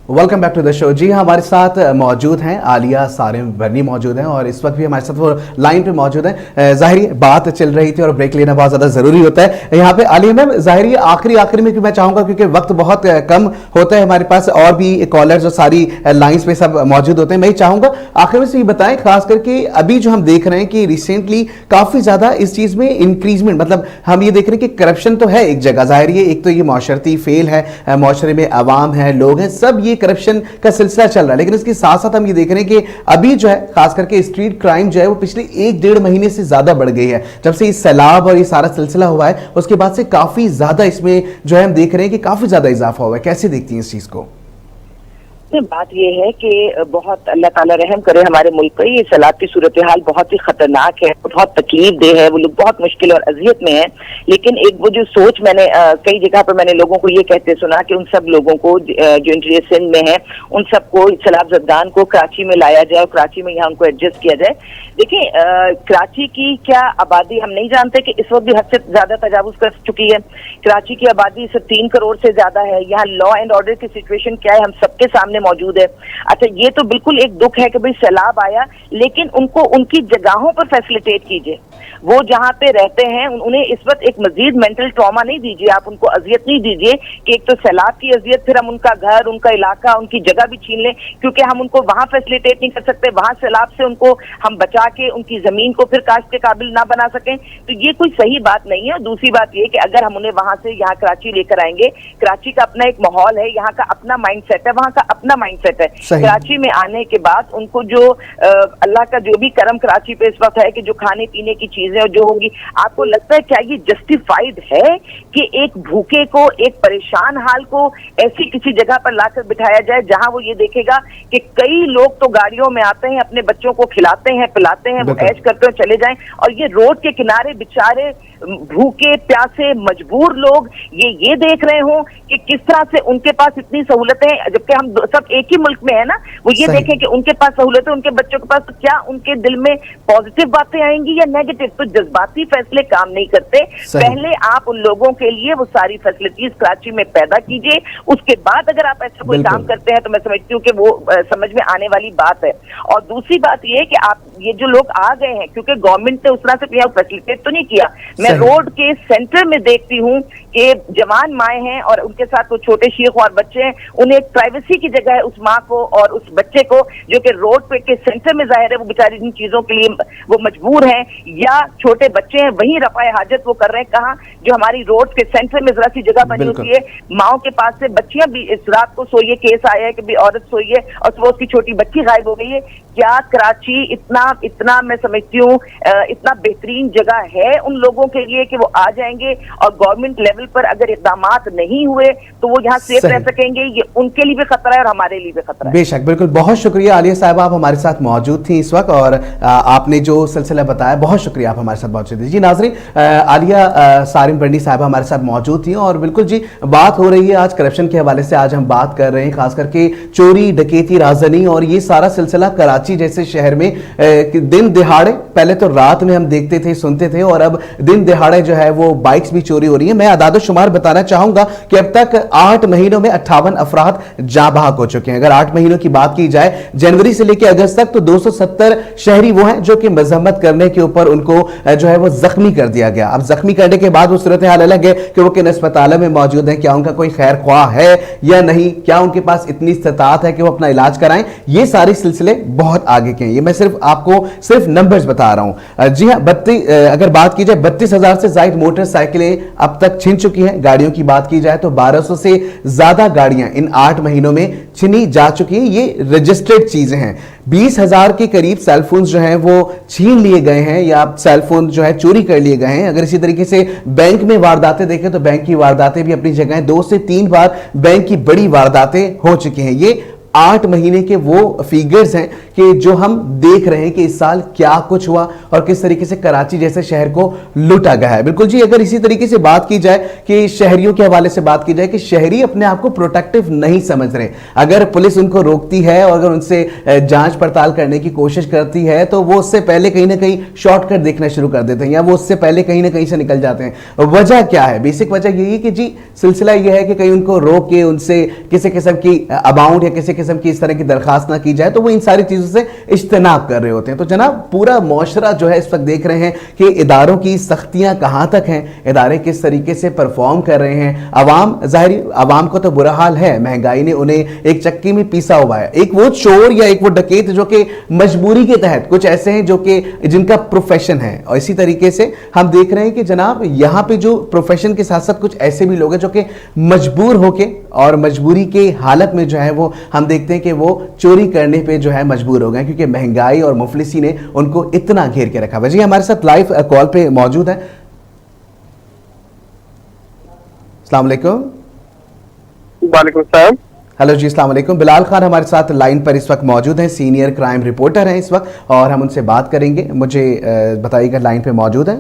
Welcome back to the show. जी हाँ, हमारे साथ मौजूद हैं आलिया सारिम बर्नी मौजूद हैं और इस वक्त भी हमारे साथ वो लाइन पे मौजूद हैं। ज़ाहिर बात चल रही थी और ब्रेक लेना बहुत ज़्यादा ज़रूरी होता है यहाँ पे। आलिया मैम, ज़ाहिर आखिरी में मैं चाहूँगा क्योंकि वक्त बहुत कम होता है हमारे पास और भी कॉलर्स और सारी लाइन्स पे सब मौजूद होते हैं। मैं चाहूँगा आखिर में से ये बताएं, खास करके अभी जो हम देख रहे हैं कि रिसेंटली काफ़ी ज़्यादा इस चीज़ में इंक्रीजमेंट, मतलब हम ये देख रहे हैं कि करप्शन तो है एक जगह, ज़ाहिर है एक तो ये माशरती फेल है, माशरे में अवाम है, लोग हैं, सब ये करप्शन का सिलसिला चल रहा है। लेकिन इसके साथ साथ हम ये देख रहे हैं कि अभी जो है खास करके स्ट्रीट क्राइम जो है वो पिछले 1-1.5 महीने से ज्यादा बढ़ गई है। जब से इस सैलाब और ये सारा सिलसिला हुआ है उसके बाद से काफी ज्यादा इसमें जो है हम देख रहे हैं कि काफी ज्यादा इजाफा हुआ है। कैसे देखती हैं इस चीज को? बात यह है कि बहुत अल्लाह ताला रहम करे हमारे मुल्क पर। ये सैलाब की सूरत हाल बहुत ही खतरनाक है, बहुत तकलीफ दे है, वो लोग बहुत मुश्किल और अजियत में है। लेकिन एक वो जो सोच मैंने कई जगह पर मैंने लोगों को ये कहते सुना कि उन सब लोगों को जो इंटीरियर सिंध में है उन सबको सैलाब जदगान को कराची में लाया जाए और कराची में यहाँ उनको एडजस्ट किया जाए। देखिए, कराची की क्या आबादी हम नहीं जानते कि इस वक्त भी हद से ज्यादा तजावुज कर चुकी है। कराची की आबादी सिर्फ 3 करोड़ से ज्यादा है। यहाँ लॉ एंड ऑर्डर की सिचुएशन क्या है हम सबके सामने मौजूद है। अच्छा, ये तो बिल्कुल एक दुख है कि भाई सैलाब आया, लेकिन उनको उनकी जगहों पर फैसिलिटेट कीजिए। वो जहाँ पे रहते हैं उन्हें इस वक्त एक मजीद मेंटल ट्रॉमा नहीं दीजिए, आप उनको अजियत नहीं दीजिए कि एक तो सैलाब की अजियत, फिर हम उनका घर, उनका इलाका, उनकी जगह भी छीन लें, क्योंकि हम उनको वहां फैसिलिटेट नहीं कर सकते, वहां सैलाब से उनको हम बचा के उनकी जमीन को फिर काश्त के काबिल ना बना सकें। तो ये कोई सही बात नहीं है। और दूसरी बात ये कि अगर हम उन्हें वहां से यहाँ कराची लेकर आएंगे, कराची का अपना एक माहौल है, यहाँ का अपना माइंड सेट है, वहां का अपना माइंड सेट है। कराची में आने के बाद उनको जो अल्लाह का जो भी करम कराची पे इस वक्त है कि जो खाने पीने की चीजें और जो होंगी, आपको लगता है क्या ये जस्टिफाइड है कि एक भूखे को, एक परेशान हाल को ऐसी किसी जगह पर लाकर बिठाया जाए जहां वो ये देखेगा कि कई लोग तो गाड़ियों में आते हैं, अपने बच्चों को खिलाते हैं, पिलाते हैं, वो ऐश करते हैं, चले जाएं, और ये रोड के किनारे बेचारे भूखे प्यासे मजबूर लोग ये देख रहे हो कि किस तरह से उनके पास इतनी सहूलतें, जबकि हम सब एक ही मुल्क में है ना, वो ये देखें कि उनके पास सहूलतें, उनके बच्चों के पास, तो क्या उनके दिल में पॉजिटिव बातें आएंगी या नेगेटिव? तो जज्बाती फैसले काम नहीं करते। पहले आप उन लोगों के लिए वो सारी फैसिलिटीज कराची में पैदा कीजिए, उसके बाद अगर आप ऐसा कोई काम करते हैं तो मैं समझती हूँ कि वो समझ में आने वाली बात है। और दूसरी बात ये कि आप ये जो लोग आ गए हैं, क्योंकि गवर्नमेंट ने उस तरह से फैसिलिटेट तो नहीं किया। मैं रोड के सेंटर में देखती हूँ कि जवान माएँ हैं और उनके साथ वो छोटे शीख और बच्चे हैं, उन्हें एक प्राइवेसी की जगह है उस माँ को और उस बच्चे को, जो कि रोड पे के सेंटर में जाहिर है वो बेचारी इन चीजों के लिए वो मजबूर हैं, या छोटे बच्चे हैं वहीं रफाए हाजत वो कर रहे हैं। कहाँ? जो हमारी रोड के सेंटर में जरा सी जगह बनी होती है, माओ के पास से बच्चियां भी, इस रात को सोइए केस आया है कि भी औरत सोई है और सुबह उसकी छोटी बच्ची गायब हो गई है। क्या कराची इतना मैं समझती हूँ इतना बेहतरीन जगह है उन लोगों के लिए कि वो आ जाएंगे, और गवर्नमेंट लेवल पर अगर इकदाम नहीं हुए तो वो यहाँ सेफ रह सकेंगे? ये उनके लिए भी खतरा है और हमारे लिए भी खतरा है। बेशक, बिल्कुल। बहुत शुक्रिया आलिया साहब, आप हमारे साथ मौजूद थी इस वक्त और आपने जो सिलसिला बताया, बहुत शुक्रिया, आप हमारे साथ मौजूद थी। जी नाज़रीन, आलिया सारिम बर्नी साहब हमारे साथ मौजूद थी और बिल्कुल जी बात हो रही है आज करप्शन के हवाले से। आज हम बात कर रहे हैं खास करके चोरी, डकैती, राजनी और ये सारा सिलसिला कराची जैसे शहर में दिन दिहाड़े, पहले तो रात में हम देखते थे, सुनते थे, और अब दिन दिहाड़े जो है वो बाइक्स भी चोरी हो रही है। मैं आदाद शुमार बताना चाहूंगा कि अब तक 8 महीनों में 58 अफराद जाँ बहक हो चुके हैं। अगर 8 महीनों की बात की जाए जनवरी से लेकर अगस्त तक, तो 270 शहरी वो हैं जो कि मजम्मत करने के ऊपर उनको जो है वो जख्मी कर दिया गया। अब जख्मी करने के बाद वो सूरत हाल अलग है कि वो किन अस्पतालों में मौजूद है, क्या उनका कोई खैर ख्वाह है या नहीं, क्या उनके पास इतनी इस्तात है कि वो अपना इलाज कराएं। ये सारे सिलसिले बहुत आगे के हैं, ये मैं सिर्फ आपको सिर्फ नंबर्स बता रहा हूं। जी हाँ, अगर बात की जाए 32,000 से ज्यादा मोटरसाइकिलें अब तक छिन चुकी हैं। गाड़ियों की बात की जाए तो 1200 से ज्यादा गाड़ियां इन 8 महीनों में छिनी जा चुकी है। ये रजिस्टर्ड चीजें हैं। 20,000 के करीब सेलफोन जो हैं वो छीन लिए गए हैं या सेलफोन जो है चोरी कर लिए गए हैं। अगर इसी तरीके से बैंक में वारदातें देखें तो बैंक की वारदातें भी अपनी जगह 2 से 3 बार बैंक की बड़ी वारदातें हो चुकी हैं। ये 8 महीने के वो फिगर्स हैं कि जो हम देख रहे हैं कि इस साल क्या कुछ हुआ और किस तरीके से कराची जैसे शहर को लूटा गया है। बिल्कुल जी, अगर इसी तरीके से बात की जाए कि शहरियों के हवाले से बात की जाए कि शहरी अपने आप को प्रोटेक्टिव नहीं समझ रहे, अगर पुलिस उनको रोकती है और अगर उनसे जांच पड़ताल करने की कोशिश करती है तो वो उससे पहले कहीं ना कहीं शॉर्टकट देखना शुरू कर देते हैं या वो उससे पहले कहीं ना कहीं से निकल जाते हैं। वजह क्या है? बेसिक वजह यही है कि जी सिलसिला यह है कि कहीं उनको रोक के उनसे किसी किस्म की अमाउंट या किसी किस्म की इस तरह की दरखास्त ना की जाए, तो वो इन सारी चीजों से इज्तनाब कर रहे होते हैं। तो जनाब पूरा मुआशरा जो है इस वक्त देख रहे हैं कि इदारों की सख्तियां कहां तक हैं, इदारे किस तरीके से परफॉर्म कर रहे हैं। अवाम को तो बुरा हाल है, महंगाई ने उन्हें एक चक्की में पीसा हुआ है। एक वो चोर या एक वो डकैत जो कि मजबूरी के तहत, कुछ ऐसे हैं जो कि जिनका प्रोफेशन है, और इसी तरीके से हम देख रहे हैं कि जनाब यहां पे जो प्रोफेशन के साथ साथ कुछ ऐसे भी लोग हैं जो कि मजबूर होके और मजबूरी के हालत में जो है वो हम देखते हैं कि वो चोरी करने पे जो है मजबूर हो गए, क्योंकि महंगाई और मुफलिसी ने उनको इतना घेर के रखा हुआ। जी हमारे साथ लाइव कॉल पे मौजूद है। अस्सलाम वालेकुम। वालेकुम सलाम। हेलो जी, अस्सलाम वालेकुम। बिलाल खान हमारे साथ लाइन पर इस वक्त मौजूद हैं, सीनियर क्राइम रिपोर्टर हैं इस वक्त, और हम उनसे बात करेंगे। मुझे बताइएगा, लाइन पे मौजूद है?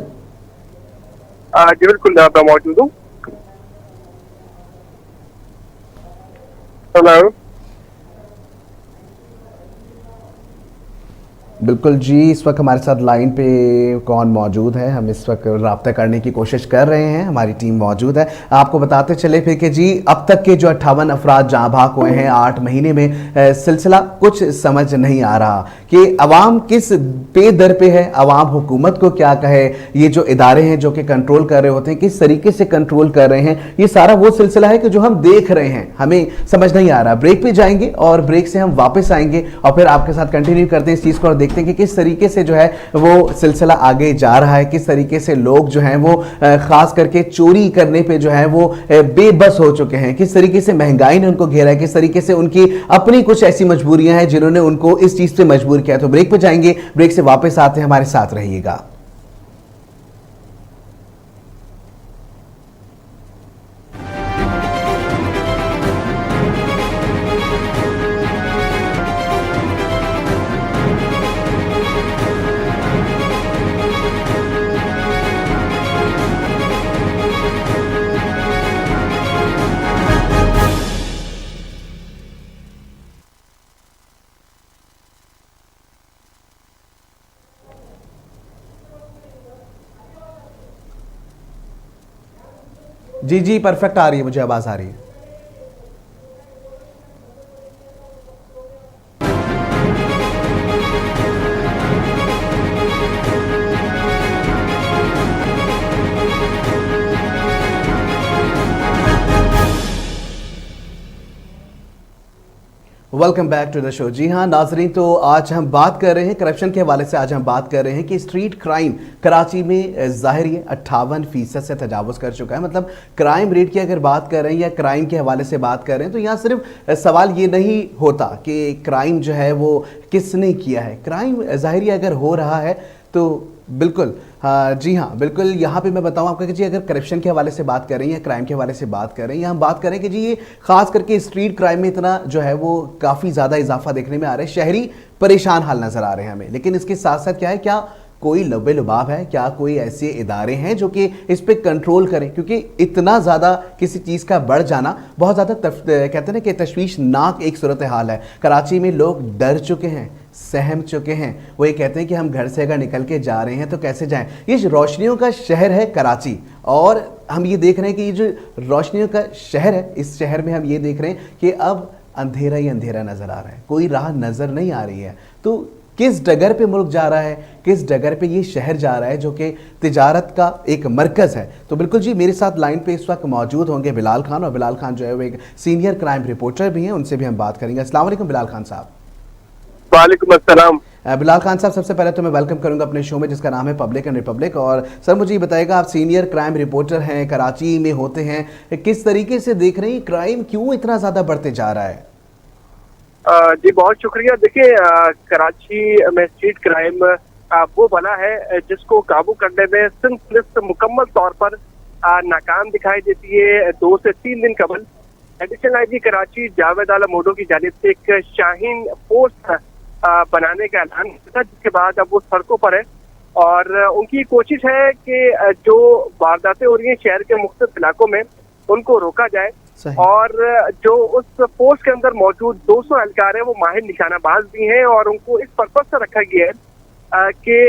जी बिल्कुल, मैं मौजूद हूँ। हेलो। बिल्कुल जी, इस वक्त हमारे साथ लाइन पे कौन मौजूद है, हम इस वक्त रब्ता करने की कोशिश कर रहे हैं, हमारी टीम मौजूद है। आपको बताते चले फिर कि जी अब तक के जो 58 अफराद जहाँ भाग हुए हैं 8 महीने में, सिलसिला कुछ समझ नहीं आ रहा कि अवाम किस पे दर पे है, अवाम हुकूमत को क्या कहे, ये जो इदारे हैं जो कि कंट्रोल कर रहे होते हैं किस तरीके से कंट्रोल कर रहे हैं। ये सारा वो सिलसिला है कि जो हम देख रहे हैं, हमें समझ नहीं आ रहा। ब्रेक पे जाएंगे और ब्रेक से हम वापस आएंगे और फिर आपके साथ कंटिन्यू करते हैं इस चीज़ को और देखते हैं कि किस तरीके से जो है वो सिलसिला आगे जा रहा है, किस तरीके से लोग जो हैं वो खास करके चोरी करने पे जो है वो बेबस हो चुके हैं, किस तरीके से महंगाई ने उनको घेरा है, किस तरीके से उनकी अपनी कुछ ऐसी मजबूरियां हैं जिन्होंने उनको इस चीज पे मजबूर किया। तो ब्रेक पे जाएंगे, ब्रेक से वापस आते हैं, हमारे साथ रहिएगा। जी जी, परफेक्ट आ रही है, मुझे आवाज आ रही है। Welcome back to the show. जी हाँ नाजरीन, तो आज हम बात कर रहे हैं करप्शन के हवाले से। आज हम बात कर रहे हैं कि स्ट्रीट क्राइम कराची में ज़ाहिर है 58% से तजावज़ कर चुका है। मतलब क्राइम रेट की अगर बात कर रहे हैं या क्राइम के हवाले से बात कर रहे हैं तो यहाँ सिर्फ सवाल ये नहीं होता कि क्राइम जो है वो किसने किया है। क्राइम ज़ाहिर है अगर हो रहा है तो बिल्कुल जी हाँ, बिल्कुल यहाँ पे मैं बताऊँ आपको कि जी अगर करप्शन के हवाले से बात कर रहे हैं या क्राइम के हवाले से बात कर रहे हैं या हम बात करें कि जी ये खास करके स्ट्रीट क्राइम में इतना जो है वो काफ़ी ज़्यादा इजाफा देखने में आ रहा है, शहरी परेशान हाल नज़र आ रहे हैं हमें। लेकिन इसके साथ साथ क्या है, क्या कोई लबे लुबाब है, क्या कोई ऐसे इदारे हैं जो कि इस पे कंट्रोल करें? क्योंकि इतना ज़्यादा किसी चीज़ का बढ़ जाना बहुत ज़्यादा कहते हैं ना कि तशवीशनाक एक सूरत हाल है। कराची में लोग डर चुके हैं, सहम चुके हैं। वो ये कहते हैं कि हम घर से अगर निकल के जा रहे हैं तो कैसे जाएं। ये रोशनियों का शहर है कराची, और हम ये देख रहे हैं कि ये जो रोशनियों का शहर है, इस शहर में हम ये देख रहे हैं कि अब अंधेरा ही अंधेरा नज़र आ रहा है, कोई राह नज़र नहीं आ रही है। तो किस डगर पे मुल्क जा रहा है, किस डगर पे ये शहर जा रहा है जो कि तिजारत का एक मरकज़ है। तो बिल्कुल जी मेरे साथ लाइन पे इस वक्त मौजूद होंगे बिलाल खान, और बिलाल खान जो है वो एक सीनियर क्राइम रिपोर्टर भी हैं, उनसे भी हम बात करेंगे। अस्सलाम वालेकुम बिलाल खान साहब। वालेकुम अस्सलाम। बिलाल खान साहब, सबसे पहले तो मैं वेलकम करूंगा अपने शो में जिसका नाम है पब्लिक एंड रिपब्लिक। और सर मुझे ये बताएगा, आप सीनियर क्राइम रिपोर्टर हैं, कराची में होते हैं, किस तरीके से देख रहे हैं क्राइम क्यों इतना ज़्यादा बढ़ते जा रहा है? जी बहुत शुक्रिया। देखिए कराची में स्ट्रीट क्राइम वो बला है जिसको काबू करने में सिंध पुलिस मुकम्मल तौर पर नाकाम दिखाई देती है। 2 से 3 दिन कबल एडिशनल आईजी कराची जावेद आलम मोडो की जानिब से एक शाहीन फोर्स बनाने का ऐलान किया था, जिसके बाद अब वो सड़कों पर है और उनकी कोशिश है कि जो वारदातें हो रही हैं शहर के मुख्तलिफ इलाकों में उनको रोका जाए। और जो उस फोर्स के अंदर मौजूद 200 एहलकार है वो माहिर निशानाबाज भी हैं और उनको इस पर्पज से रखा गया है कि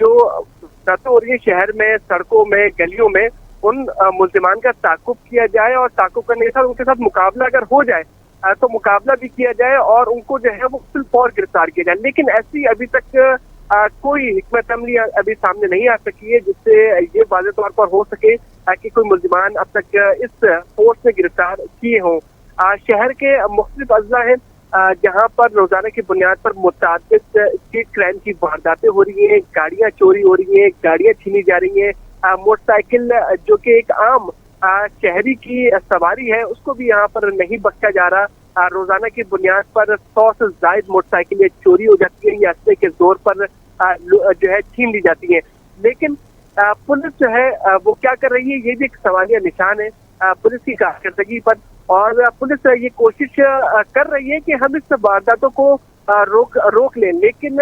जो वारदातें हो रही है शहर में, सड़कों में, गलियों में, उन मुल्जिमान का ताकुब किया जाए और ताकुब करने के साथ उनके साथ मुकाबला अगर हो जाए तो मुकाबला भी किया जाए और उनको जो है वो फिल फौर गिरफ्तार किया जाए। लेकिन ऐसी अभी तक कोई हिकमत अमली अभी सामने नहीं आ सकी है जिससे ये वाज़ेह तौर पर हो सके कि कोई मुल्जिमान अब तक इस फोर्स में गिरफ्तार किए हों। शहर के मुख्तलिफ अजला हैं जहाँ पर रोजाना की बुनियाद पर मुताबिक स्ट्रीट क्राइम की वारदातें हो रही हैं, गाड़ियाँ चोरी हो रही हैं, गाड़ियाँ छीनी जा रही हैं, मोटरसाइकिल जो कि एक आम शहरी की सवारी है उसको भी यहाँ पर नहीं बख्शा जा रहा। रोजाना की बुनियाद पर 100 से ज्यादा मोटरसाइकिलें चोरी हो जाती है या असले के जोर पर जो है छीन ली जाती है। लेकिन पुलिस जो है वो क्या कर रही है, ये भी एक सवालिया निशान है पुलिस की कारकर्दगी पर। और पुलिस ये कोशिश कर रही है कि हम इस वारदातों को रोक लें, लेकिन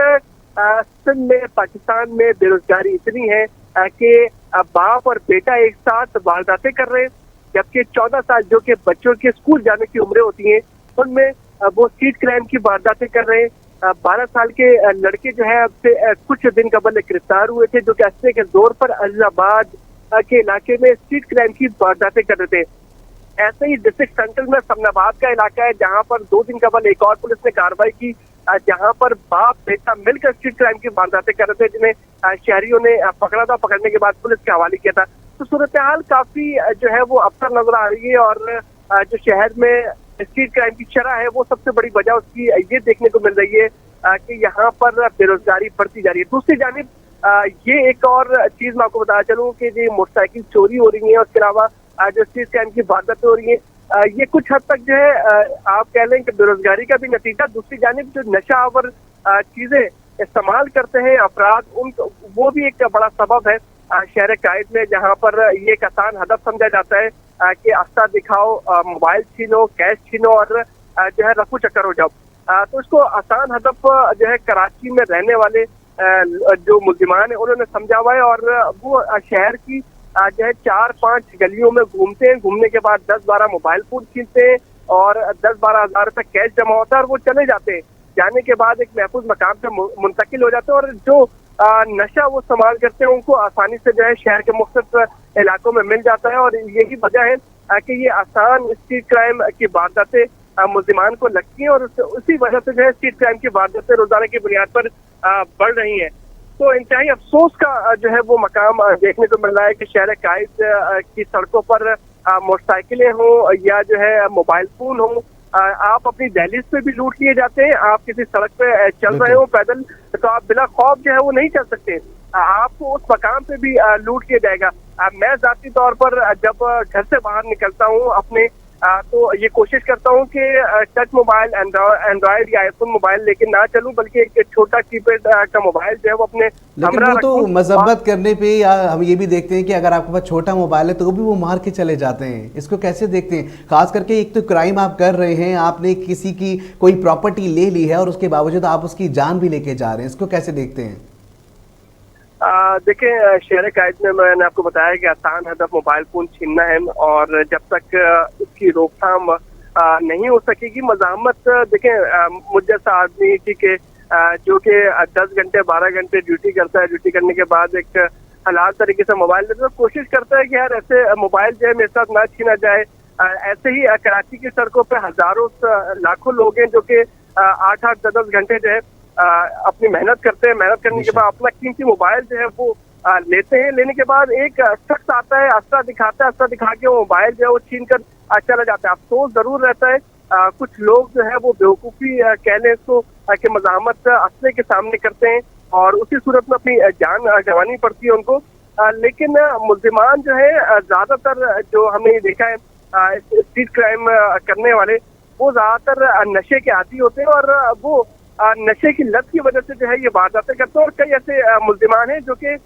सिंध में, पाकिस्तान में बेरोजगारी इतनी है कि बाप और बेटा एक साथ वारदातें कर रहे हैं, जबकि 14 साल जो कि बच्चों के स्कूल जाने की उम्रें होती हैं उनमें वो स्ट्रीट क्राइम की वारदातें कर रहे हैं। 12 साल के लड़के जो है अब से कुछ दिन कबल गिरफ्तार हुए थे जो कि असले के जोर पर अजीजाबाद के इलाके में स्ट्रीट क्राइम की वारदातें कर रहे थे। ऐसे ही डिस्ट्रिक्ट सेंट्रल में समनाबाद का इलाका है जहां पर 2 दिन कबल एक और पुलिस ने कार्रवाई की जहां पर बाप बेटा मिलकर स्ट्रीट क्राइम की वारदातें कर रहे थे, जिन्हें शहरियों ने पकड़ा था। पकड़ने के बाद पुलिस के हवाले किया था। तो सूरत हाल काफी जो है वो अबतर नजर आ रही है और जो शहर में स्ट्रीट क्राइम की शरह है वो सबसे बड़ी वजह उसकी ये देखने को मिल रही है कि यहाँ पर बेरोजगारी बढ़ती जा रही है। दूसरी जानिब ये एक और चीज मैं आपको बताना चलूँ कि जो मोटरसाइकिल चोरी हो रही है, उसके अलावा जो स्ट्रीट क्राइम की वारदातें हो रही है, ये कुछ हद तक जो है आप कह लें कि बेरोजगारी का भी नतीजा। दूसरी जानिब जो नशा आवर चीजें इस्तेमाल करते हैं अफराद, उन वो भी एक बड़ा सबब है शहर कायद में, जहाँ पर ये एक आसान हदफ समझा जाता है कि रास्ता दिखाओ, मोबाइल छीनो, कैश छीनो और जो है रफू चक्कर हो जाओ। तो इसको आसान हदफ जो है कराची में रहने वाले जो मुल्जिमान है उन्होंने समझा हुआ है और वो शहर की जो है 4-5 गलियों में घूमते हैं। घूमने के बाद 10-12 मोबाइल फोन छीनते हैं और 10-12 हज़ार रुपये कैश जमा होता है और वो चले जाते हैं। जाने के बाद एक महफूज मकाम पे मुंतकिल हो जाते हैं और जो नशा वो इस्तेमाल करते हैं उनको आसानी से जो है शहर के मुख्तलिफ इलाकों में मिल जाता है। और यही वजह है कि ये आसान स्ट्रीट क्राइम की वारदातें मुल्जिमान को लगती हैं और उसी वजह से जो है स्ट्रीट क्राइम की वारदातें रोजाना की बुनियाद पर बढ़ रही हैं। तो इंतहाई अफसोस का जो है वो मकाम देखने को मिल रहा है कि शहर कायद की सड़कों पर मोटरसाइकिलें हों या जो है मोबाइल फोन हो, आप अपनी दहलीज पे भी लूट लिए जाते हैं। आप किसी सड़क पे चल रहे हो पैदल तो आप बिना खौफ जो है वो नहीं चल सकते, आपको उस मकाम पे भी लूट किया जाएगा। मैं जाती तौर पर जब घर से बाहर निकलता हूँ अपने तो ये कोशिश करता हूँ कि टच मोबाइल, एंड्रॉयड या आईफोन मोबाइल लेके ना चलूं, बल्कि एक छोटा कीपैड का मोबाइल जो है वो अपने लेकिन वो तो मजब्बत करने पे, या हम ये भी देखते हैं कि अगर आपके पास छोटा मोबाइल है तो भी वो मार के चले जाते हैं। इसको कैसे देखते हैं? खास करके एक तो क्राइम आप कर रहे हैं, आपने किसी की कोई प्रॉपर्टी ले ली है और उसके बावजूद आप उसकी जान भी लेके जा रहे हैं, इसको कैसे देखते हैं? देखिए, शहर कायद में मैंने आपको बताया कि आसान हदफ मोबाइल फोन छीनना है और जब तक इसकी रोकथाम नहीं हो सकेगी, मज़ाहमत देखें मुझ जैसा आदमी के जो कि 10 घंटे 12 घंटे ड्यूटी करता है, ड्यूटी करने के बाद एक हलाल तरीके से मोबाइल लेता है, कोशिश करता है कि यार ऐसे मोबाइल जो है मेरे साथ ना छीना जाए। ऐसे ही कराची की सड़कों पे हजारों लाखों लोग हैं जो कि 8-8 10-10 घंटे जो है अपनी मेहनत करते हैं। मेहनत करने के बाद अपना कीमती मोबाइल जो है वो लेते हैं। लेने के बाद एक शख्स आता है, अस्ता दिखाता है, अस्ता दिखा के वो मोबाइल जो है वो छीन कर चला जाता है। अफसोस जरूर रहता है कुछ लोग जो है वो बेवकूफ़ी कह लें इसको कि मज़ाहमत असले के सामने करते हैं और उसी सूरत में अपनी जान गंवानी पड़ती है उनको। लेकिन मुल्जिमान जो है ज़्यादातर जो हमने ये देखा है स्ट्रीट क्राइम करने वाले वो ज़्यादातर नशे के आदी होते हैं और वो नशे की लत की वजह से जो है ये वारदातें करते हैं। और कई ऐसे मुल्जिमान हैं जो कि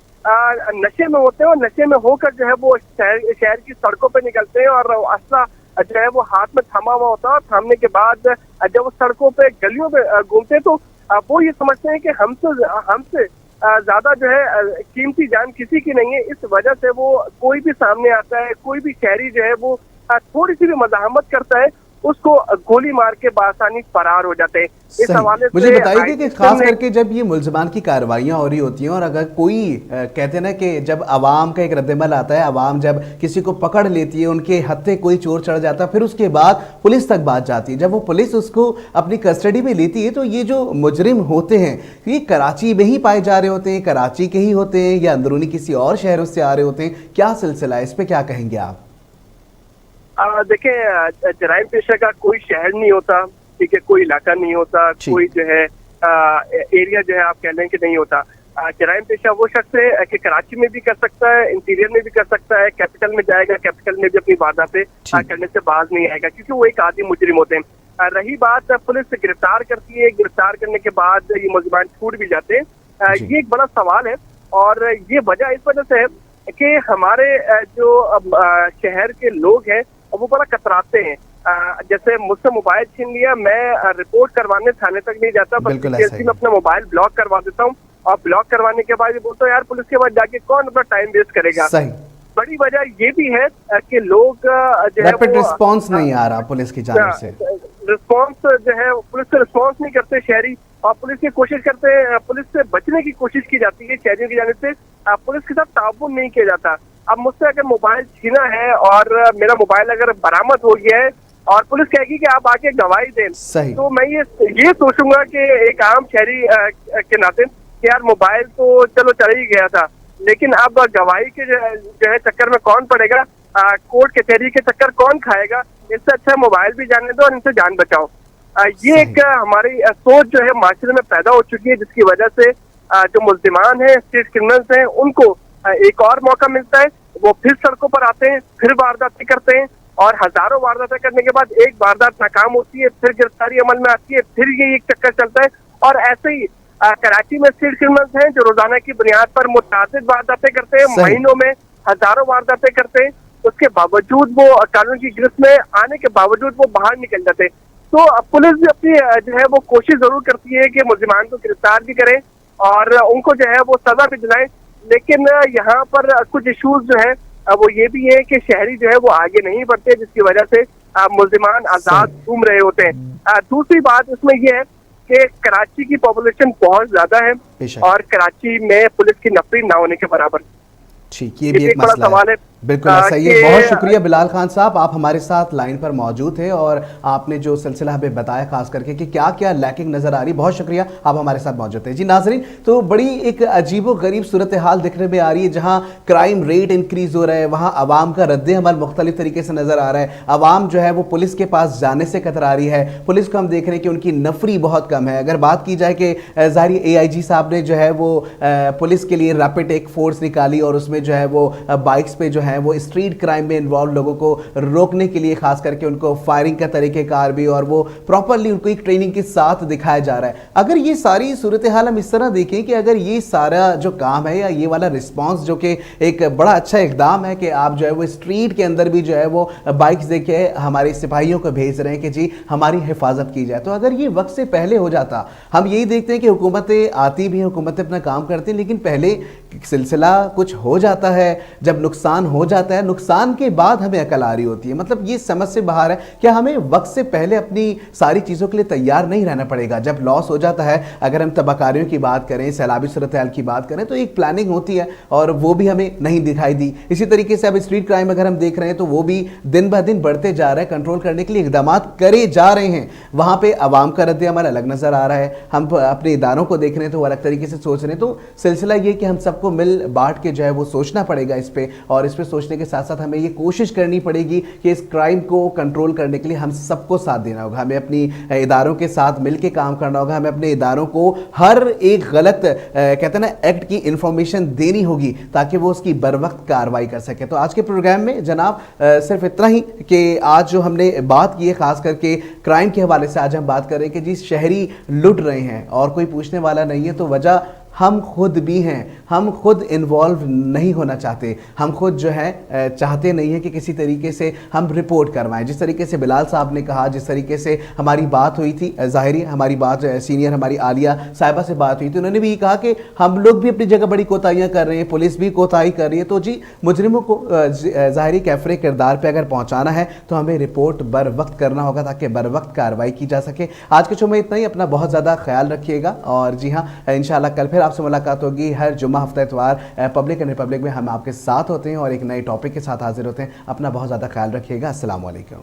नशे में होते हैं और नशे में होकर जो है वो शहर की सड़कों पे निकलते हैं और असला जो है वो हाथ में थमा हुआ होता है। थामने के बाद जब वो सड़कों पे गलियों पे घूमते हैं तो वो ये समझते हैं कि हमसे ज्यादा जो है कीमती जान किसी की नहीं है। इस वजह से वो कोई भी सामने आता है, कोई भी शहरी जो है वो थोड़ी सी भी मज़ाहमत करता है, उसको गोली मार के बासानी फरार हो जाते हैं। इस हवाले से मुझे बताइए कि खास करके जब ये मुल्ज़मान की कार्रवाइयां हो रही होती हैं और अगर कोई कहते हैं ना कि जब आवाम का एक रद्दमल आता है, आवाम जब किसी को पकड़ लेती है, उनके हत्थे कोई चोर चढ़ जाता है, फिर उसके बाद पुलिस तक बात जाती है, जब वो पुलिस उसको अपनी कस्टडी में लेती है, तो ये जो मुजरिम होते हैं ये कराची में ही पाए जा रहे होते हैं, कराची के ही होते हैं या अंदरूनी किसी और शहरों से आ रहे होते हैं? क्या सिलसिला है, इस पर क्या कहेंगे आप? देखें, जराइम पेशा का कोई शहर नहीं होता, ठीक है, कोई इलाका नहीं होता, कोई जो है एरिया जो है आप कह लें कि नहीं होता। जराइम पेशा वो शख्स है कि कराची में भी कर सकता है, इंटीरियर में भी कर सकता है, कैपिटल में जाएगा, कैपिटल में भी अपनी वारदातें करने से बाज नहीं आएगा, क्योंकि वो एक आदि मुजरिम होते हैं। रही बात पुलिस गिरफ्तार करती है, गिरफ्तार करने के बाद ये मुलजिमान छूट भी जाते हैं, ये एक बड़ा सवाल है। और ये वजह इस वजह से है कि हमारे जो शहर के लोग हैं वो बड़ा कतराते हैं। जैसे मुझसे मोबाइल छीन लिया, मैं रिपोर्ट करवाने थाने तक नहीं जाता, बल्कि मैं अपना मोबाइल ब्लॉक करवा देता हूँ, और ब्लॉक करवाने के बाद ये बोलता हूँ यार पुलिस के बाद जाके कौन अपना टाइम वेस्ट करेगा। बड़ी वजह ये भी है कि लोग जो है वो रिस्पॉन्स नहीं आ रहा पुलिस की जानिब से, रिस्पॉन्स जो है पुलिस से रिस्पॉन्स नहीं करते शहरी, और पुलिस की कोशिश करते हैं, पुलिस से बचने की कोशिश की जाती है शहरियों की जानिब से, पुलिस के साथ ताउन नहीं किया जाता। अब मुझसे अगर मोबाइल छीना है और मेरा मोबाइल अगर बरामद हो गया है और पुलिस कहेगी कि आप आके गवाही दें, तो मैं ये सोचूंगा कि एक आम शहरी के नाते कि यार मोबाइल तो चलो चला ही गया था, लेकिन अब गवाही के जो है चक्कर में कौन पड़ेगा, कोर्ट कचहरी के चक्कर कौन खाएगा, इससे अच्छा मोबाइल भी जाने दो और इनसे जान बचाओ। ये एक हमारी सोच जो है माशरे में पैदा हो चुकी है, जिसकी वजह से जो मुल्जिमान है, स्ट्रीट क्रिमिनल्स हैं, उनको एक और मौका मिलता है, वो फिर सड़कों पर आते हैं, फिर वारदातें करते हैं, और हजारों वारदातें करने के बाद एक वारदात नाकाम होती है, फिर गिरफ्तारी अमल में आती है, फिर ये एक चक्कर चलता है। और ऐसे ही कराची में स्ट्रीट क्रिमिनल्स हैं जो रोजाना की बुनियाद पर मुतअद्दिद वारदातें करते हैं, महीनों में हजारों वारदातें करते हैं, उसके बावजूद वो कानून की गिरफ्त में आने के बावजूद वो बाहर निकल जाते हैं। तो पुलिस भी अपनी जो है वो कोशिश जरूर करती है कि मुल्जिमान को गिरफ्तार भी करे और उनको जो है वो सजा भी दिलाए, लेकिन यहाँ पर कुछ इश्यूज जो है वो ये भी है कि शहरी जो है वो आगे नहीं बढ़ते, जिसकी वजह से मुल्जिमान आजाद घूम रहे होते हैं। दूसरी बात इसमें यह है कि कराची की पॉपुलेशन बहुत ज्यादा है और कराची में पुलिस की नफरी ना होने के बराबर। ठीक, ये भी एक बड़ा सवाल है। बिल्कुल ऐसा ही है। बहुत शुक्रिया बिलाल खान साहब, आप हमारे साथ लाइन पर मौजूद थे और आपने जो सिलसिला हमें बताया खास करके कि क्या क्या लैकिंग नजर आ रही, बहुत शुक्रिया, आप हमारे साथ मौजूद थे। जी नाजरीन, तो बड़ी एक अजीबो गरीब सूरत हाल दिखने में आ रही है, जहां क्राइम रेट इंक्रीज हो रहा है, वहां आवाम का रद्द अमल मुख्तलिफ तरीके से नजर आ रहा है। आवाम जो है वो पुलिस के पास जाने से कतरा रही है, पुलिस को हम देख रहे हैं कि उनकी नफरी बहुत कम है। अगर बात की जाए कि ज़ाहिर AIG साहब ने जो है वो पुलिस के लिए रैपिड एक फोर्स निकाली और उसमें जो है वो बाइक्स पे जो है वो स्ट्रीट क्राइम में इन्वॉल्व लोगों को रोकने के लिए खास करके उनको फायरिंग का तरीक़ेकार भी और वो प्रॉपरली उनको एक ट्रेनिंग के साथ दिखाया जा रहा है। अगर ये सारी सूरत हाल हम इस तरह देखें कि अगर ये सारा जो काम है या ये वाला रिस्पॉन्स जो कि एक बड़ा अच्छा इकदाम है कि आप जो है वो स्ट्रीट के अंदर भी जो है वो बाइक्स देके हमारे सिपाहियों को भेज रहे हैं कि जी हमारी हिफाजत की जाए, तो अगर ये वक्त से पहले हो जाता। हम यही देखते हैं कि हुकूमतें आती भी हैं, हुकूमतें अपना काम करती हैं, लेकिन पहले सिलसिला कुछ हो जाता है, जब नुकसान हो जाता है, नुकसान के बाद हमें अकल आ रही होती है। मतलब ये समझ से बाहर है कि हमें वक्त से पहले अपनी सारी चीज़ों के लिए तैयार नहीं रहना पड़ेगा। जब लॉस हो जाता है, अगर हम तबाकारियों की बात करें, सैलाबी सूरत हाल की बात करें, तो एक प्लानिंग होती है और वो भी हमें नहीं दिखाई दी। इसी तरीके से अब स्ट्रीट क्राइम अगर हम देख रहे हैं तो वो भी दिन ब दिन बढ़ते जा रहा है, कंट्रोल करने के लिए इकदाम करे जा रहे हैं। वहाँ पर आवाम का रद्द अमल अलग नज़र आ रहा है, हम अपने इदारों को देख रहे हैं तो अलग तरीके से सोच रहे हैं। तो सिलसिला ये कि हम सबको मिल बांट के जो है वो सोचना पड़ेगा इस पर, और इस पर सोचने के साथ साथ हमें ये कोशिश करनी पड़ेगी कि इस क्राइम को कंट्रोल करने के लिए हम सबको साथ देना होगा, हमें अपनी इदारों के साथ मिलकर काम करना होगा, हमें अपने इदारों को हर एक गलत कहते हैं ना एक्ट की इंफॉर्मेशन देनी होगी ताकि वो उसकी बर वक्त कार्रवाई कर सके। तो आज के प्रोग्राम में जनाब सिर्फ इतना ही कि आज जो हमने बात की है खास करके क्राइम के हवाले से, आज हम बात कर रहे हैं कि जी शहरी लुट रहे हैं और कोई पूछने वाला नहीं है, तो वजह हम खुद भी हैं, हम खुद इन्वॉल्व नहीं होना चाहते, हम खुद जो है चाहते नहीं है कि किसी तरीके से हम रिपोर्ट करवाएं। जिस तरीके से बिलाल साहब ने कहा, जिस तरीके से हमारी बात हुई थी, ज़ाहिरी हमारी बात सीनियर हमारी आलिया साहिबा से बात हुई थी, उन्होंने भी कहा कि हम लोग भी अपनी जगह बड़ी कोताहियाँ कर रहे हैं, पुलिस भी कोताही कर रही है। तो जी मुजरिमों को ज़ाहिरी कैफरे किरदार पर अगर पहुँचाना है तो हमें रिपोर्ट बर वक्त करना होगा ताकि बर वक्त कार्रवाई की जा सके। आज के शो में इतना ही, अपना बहुत ज़्यादा ख्याल रखिएगा और जी हाँ, इंशाल्लाह कल फिर आपसे मुलाकात होगी। हर जुम्मा हफ्ता इतवार पब्लिक एंड रिपब्लिक में हम आपके साथ होते हैं और एक नए टॉपिक के साथ हाजिर होते हैं। अपना बहुत ज़्यादा ख्याल रखिएगा। अस्सलाम वालेकुम।